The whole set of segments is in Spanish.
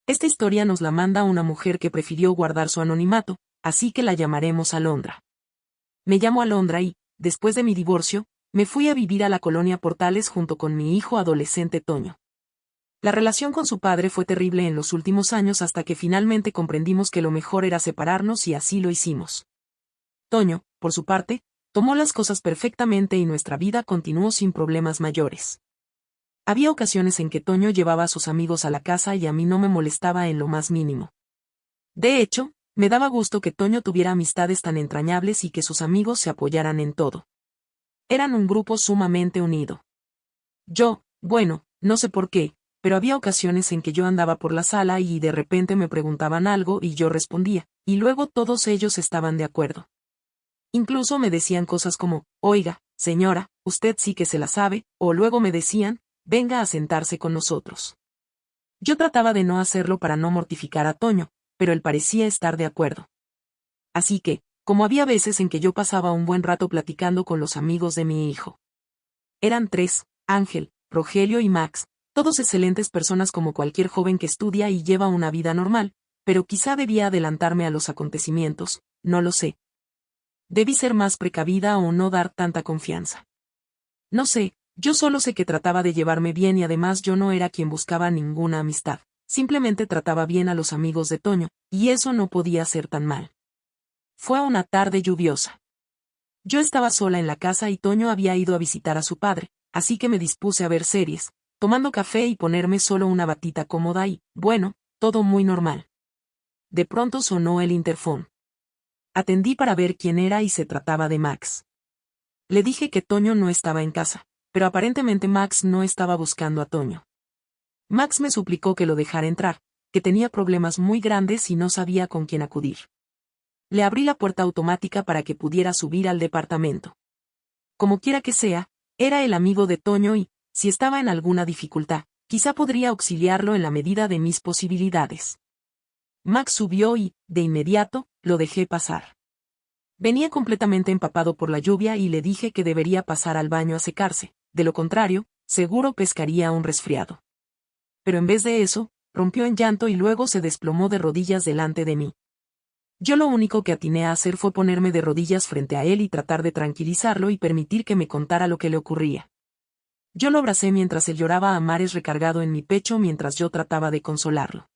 Esta historia nos la manda una mujer que prefirió guardar su anonimato, así que la llamaremos Alondra. Me llamo Alondra y, después de mi divorcio, me fui a vivir a la colonia Portales junto con mi hijo adolescente Toño. La relación con su padre fue terrible en los últimos años hasta que finalmente comprendimos que lo mejor era separarnos y así lo hicimos. Toño, por su parte, tomó las cosas perfectamente y nuestra vida continuó sin problemas mayores. Había ocasiones en que Toño llevaba a sus amigos a la casa y a mí no me molestaba en lo más mínimo. De hecho, me daba gusto que Toño tuviera amistades tan entrañables y que sus amigos se apoyaran en todo. Eran un grupo sumamente unido. Bueno, no sé por qué, pero había ocasiones en que yo andaba por la sala y de repente me preguntaban algo y yo respondía, y luego todos ellos estaban de acuerdo. Incluso me decían cosas como, oiga, señora, usted sí que se la sabe, o luego me decían, venga a sentarse con nosotros. Yo trataba de no hacerlo para no mortificar a Toño, pero él parecía estar de acuerdo. Así que, como había veces en que yo pasaba un buen rato platicando con los amigos de mi hijo. Eran tres, Ángel, Rogelio y Max, todos excelentes personas como cualquier joven que estudia y lleva una vida normal, pero quizá debía adelantarme a los acontecimientos, no lo sé. Debí ser más precavida o no dar tanta confianza. No sé, yo solo sé que trataba de llevarme bien y además yo no era quien buscaba ninguna amistad, simplemente trataba bien a los amigos de Toño, y eso no podía ser tan mal. Fue una tarde lluviosa. Yo estaba sola en la casa y Toño había ido a visitar a su padre, así que me dispuse a ver series, tomando café y ponerme solo una batita cómoda y, bueno, todo muy normal. De pronto sonó el interfón. Atendí para ver quién era y se trataba de Max. Le dije que Toño no estaba en casa, pero aparentemente Max no estaba buscando a Toño. Max me suplicó que lo dejara entrar, que tenía problemas muy grandes y no sabía con quién acudir. Le abrí la puerta automática para que pudiera subir al departamento. Como quiera que sea, era el amigo de Toño y, si estaba en alguna dificultad, quizá podría auxiliarlo en la medida de mis posibilidades. Max subió y, de inmediato, lo dejé pasar. Venía completamente empapado por la lluvia y le dije que debería pasar al baño a secarse, de lo contrario, seguro pescaría un resfriado. Pero en vez de eso, rompió en llanto y luego se desplomó de rodillas delante de mí. Yo lo único que atiné a hacer fue ponerme de rodillas frente a él y tratar de tranquilizarlo y permitir que me contara lo que le ocurría. Yo lo abracé mientras él lloraba a mares recargado en mi pecho mientras yo trataba de consolarlo.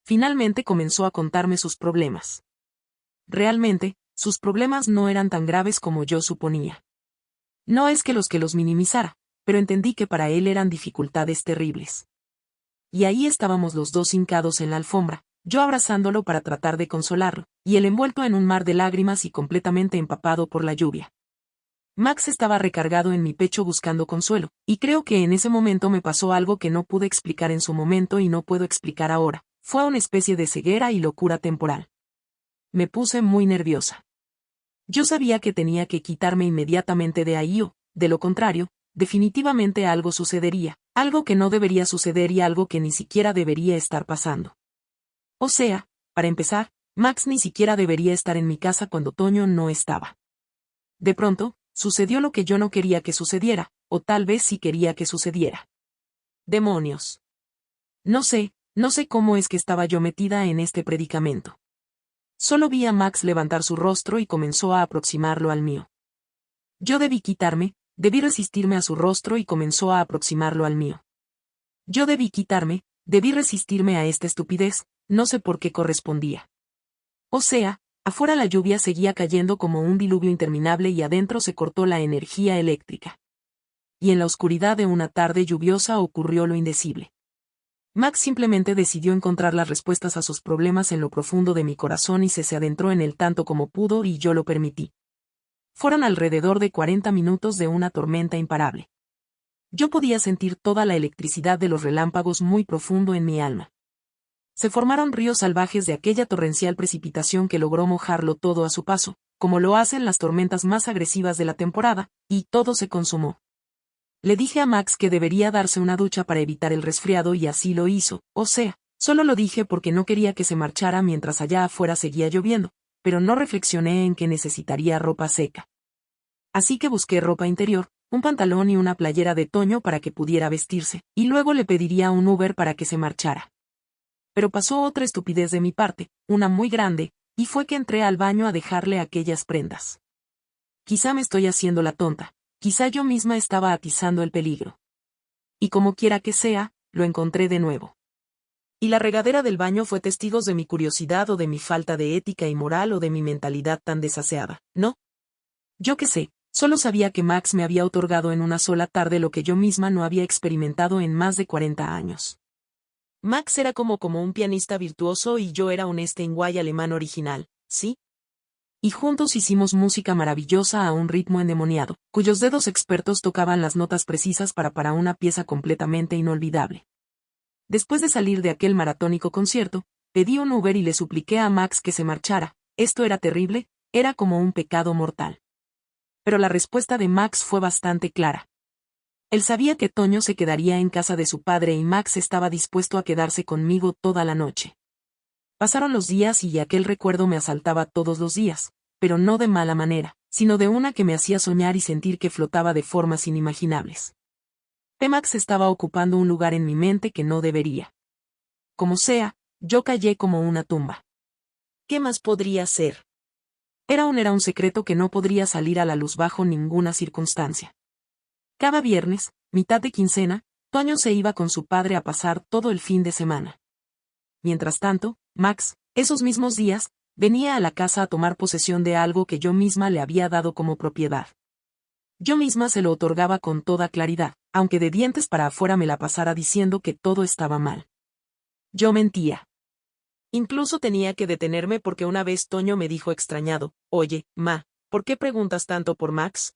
Finalmente comenzó a contarme sus problemas. Realmente, sus problemas no eran tan graves como yo suponía. No es que los minimizara, pero entendí que para él eran dificultades terribles. Y ahí estábamos los dos hincados en la alfombra, yo abrazándolo para tratar de consolarlo, y él envuelto en un mar de lágrimas y completamente empapado por la lluvia. Max estaba recargado en mi pecho buscando consuelo, y creo que en ese momento me pasó algo que no pude explicar en su momento y no puedo explicar ahora, fue una especie de ceguera y locura temporal. Me puse muy nerviosa. Yo sabía que tenía que quitarme inmediatamente de ahí o, de lo contrario, definitivamente algo sucedería, algo que no debería suceder y algo que ni siquiera debería estar pasando. O sea, para empezar, Max ni siquiera debería estar en mi casa cuando Toño no estaba. De pronto, sucedió lo que yo no quería que sucediera, o tal vez sí quería que sucediera. ¡Demonios! No sé cómo es que estaba yo metida en este predicamento. Solo vi a Max levantar su rostro y comenzó a aproximarlo al mío. Yo debí resistirme a su rostro y comenzó a aproximarlo al mío. Yo debí resistirme a esta estupidez, no sé por qué correspondía. O sea, afuera la lluvia seguía cayendo como un diluvio interminable y adentro se cortó la energía eléctrica. Y en la oscuridad de una tarde lluviosa ocurrió lo indecible. Max simplemente decidió encontrar las respuestas a sus problemas en lo profundo de mi corazón y se adentró en él tanto como pudo y yo lo permití. Fueron alrededor de 40 minutos de una tormenta imparable. Yo podía sentir toda la electricidad de los relámpagos muy profundo en mi alma. Se formaron ríos salvajes de aquella torrencial precipitación que logró mojarlo todo a su paso, como lo hacen las tormentas más agresivas de la temporada, y todo se consumó. Le dije a Max que debería darse una ducha para evitar el resfriado y así lo hizo, o sea, solo lo dije porque no quería que se marchara mientras allá afuera seguía lloviendo, pero no reflexioné en que necesitaría ropa seca. Así que busqué ropa interior, un pantalón y una playera de Toño para que pudiera vestirse, y luego le pediría un Uber para que se marchara. Pero pasó otra estupidez de mi parte, una muy grande, y fue que entré al baño a dejarle aquellas prendas. Quizá me estoy haciendo la tonta, quizá yo misma estaba atizando el peligro. Y como quiera que sea, lo encontré de nuevo. Y la regadera del baño fue testigos de mi curiosidad o de mi falta de ética y moral o de mi mentalidad tan desaseada, ¿no? Yo qué sé, solo sabía que Max me había otorgado en una sola tarde lo que yo misma no había experimentado en más de 40 años. Max era como un pianista virtuoso y yo era un Steinway alemán original, ¿sí? Y juntos hicimos música maravillosa a un ritmo endemoniado, cuyos dedos expertos tocaban las notas precisas para una pieza completamente inolvidable. Después de salir de aquel maratónico concierto, pedí un Uber y le supliqué a Max que se marchara. Esto era terrible, era como un pecado mortal. Pero la respuesta de Max fue bastante clara. Él sabía que Toño se quedaría en casa de su padre y Max estaba dispuesto a quedarse conmigo toda la noche. Pasaron los días y aquel recuerdo me asaltaba todos los días, pero no de mala manera, sino de una que me hacía soñar y sentir que flotaba de formas inimaginables. Max estaba ocupando un lugar en mi mente que no debería. Como sea, yo callé como una tumba. ¿Qué más podría ser? Era un secreto que no podría salir a la luz bajo ninguna circunstancia. Cada viernes, mitad de quincena, Toño se iba con su padre a pasar todo el fin de semana. Mientras tanto, Max, esos mismos días, venía a la casa a tomar posesión de algo que yo misma le había dado como propiedad. Yo misma se lo otorgaba con toda claridad, aunque de dientes para afuera me la pasara diciendo que todo estaba mal. Yo mentía. Incluso tenía que detenerme porque una vez Toño me dijo extrañado, «Oye, ma, ¿por qué preguntas tanto por Max?»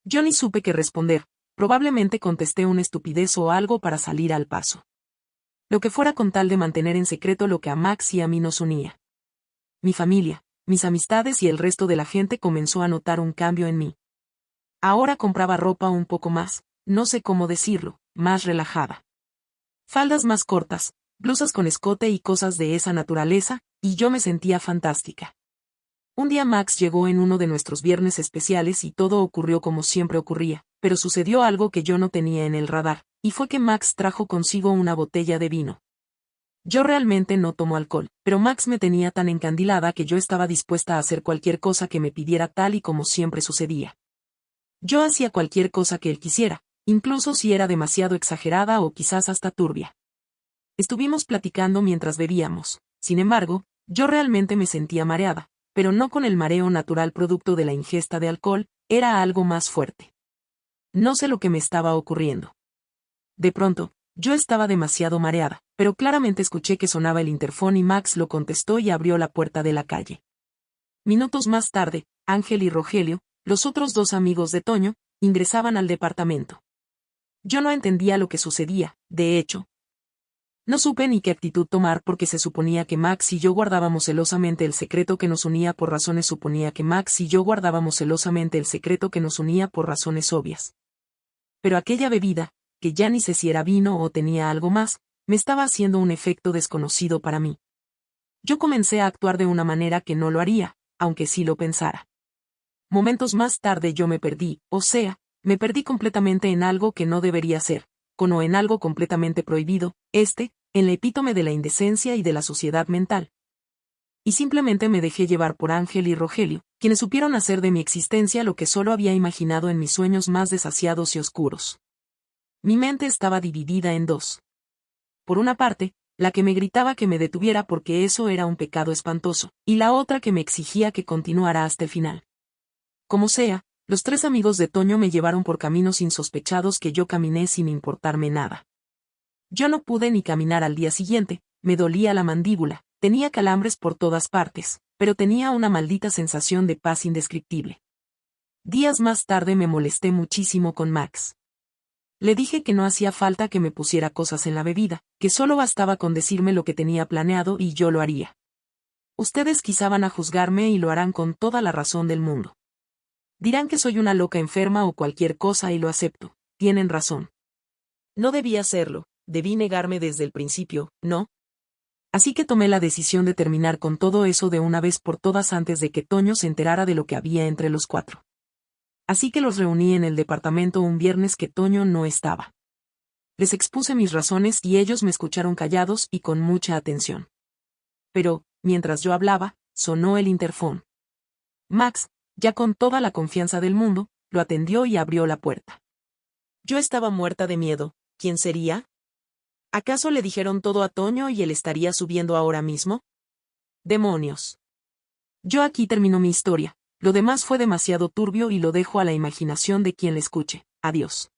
Yo ni supe qué responder, probablemente contesté una estupidez o algo para salir al paso. Lo que fuera con tal de mantener en secreto lo que a Max y a mí nos unía. Mi familia, mis amistades y el resto de la gente comenzó a notar un cambio en mí. Ahora compraba ropa un poco más, no sé cómo decirlo, más relajada. Faldas más cortas, blusas con escote y cosas de esa naturaleza, y yo me sentía fantástica. Un día Max llegó en uno de nuestros viernes especiales y todo ocurrió como siempre ocurría, pero sucedió algo que yo no tenía en el radar, y fue que Max trajo consigo una botella de vino. Yo realmente no tomo alcohol, pero Max me tenía tan encandilada que yo estaba dispuesta a hacer cualquier cosa que me pidiera tal y como siempre sucedía. Yo hacía cualquier cosa que él quisiera, incluso si era demasiado exagerada o quizás hasta turbia. Estuvimos platicando mientras bebíamos, sin embargo, yo realmente me sentía mareada, pero no con el mareo natural producto de la ingesta de alcohol, era algo más fuerte. No sé lo que me estaba ocurriendo. De pronto, yo estaba demasiado mareada, pero claramente escuché que sonaba el interfón y Max lo contestó y abrió la puerta de la calle. Minutos más tarde, Ángel y Rogelio, los otros dos amigos de Toño, ingresaban al departamento. Yo no entendía lo que sucedía, de hecho. No supe ni qué actitud tomar porque se suponía que Max y yo guardábamos celosamente el secreto que nos unía por razones obvias. Pero aquella bebida, que ya ni sé si era vino o tenía algo más, me estaba haciendo un efecto desconocido para mí. Yo comencé a actuar de una manera que no lo haría, aunque sí lo pensara. Momentos más tarde yo me perdí, me perdí completamente en algo que no debería ser, o en algo completamente prohibido, en la epítome de la indecencia y de la suciedad mental. Y simplemente me dejé llevar por Ángel y Rogelio, quienes supieron hacer de mi existencia lo que solo había imaginado en mis sueños más desasiados y oscuros. Mi mente estaba dividida en dos. Por una parte, la que me gritaba que me detuviera porque eso era un pecado espantoso, y la otra que me exigía que continuara hasta el final. Como sea, los tres amigos de Toño me llevaron por caminos insospechados que yo caminé sin importarme nada. Yo no pude ni caminar al día siguiente, me dolía la mandíbula, tenía calambres por todas partes, pero tenía una maldita sensación de paz indescriptible. Días más tarde me molesté muchísimo con Max. Le dije que no hacía falta que me pusiera cosas en la bebida, que solo bastaba con decirme lo que tenía planeado y yo lo haría. Ustedes quizá van a juzgarme y lo harán con toda la razón del mundo. Dirán que soy una loca enferma o cualquier cosa y lo acepto, tienen razón. No debí hacerlo, debí negarme desde el principio, ¿no? Así que tomé la decisión de terminar con todo eso de una vez por todas antes de que Toño se enterara de lo que había entre los cuatro. Así que los reuní en el departamento un viernes que Toño no estaba. Les expuse mis razones y ellos me escucharon callados y con mucha atención. Pero, mientras yo hablaba, sonó el interfón. Max, ya con toda la confianza del mundo, lo atendió y abrió la puerta. Yo estaba muerta de miedo. ¿Quién sería? ¿Acaso le dijeron todo a Toño y él estaría subiendo ahora mismo? ¡Demonios! Yo aquí termino mi historia. Lo demás fue demasiado turbio y lo dejo a la imaginación de quien le escuche. Adiós.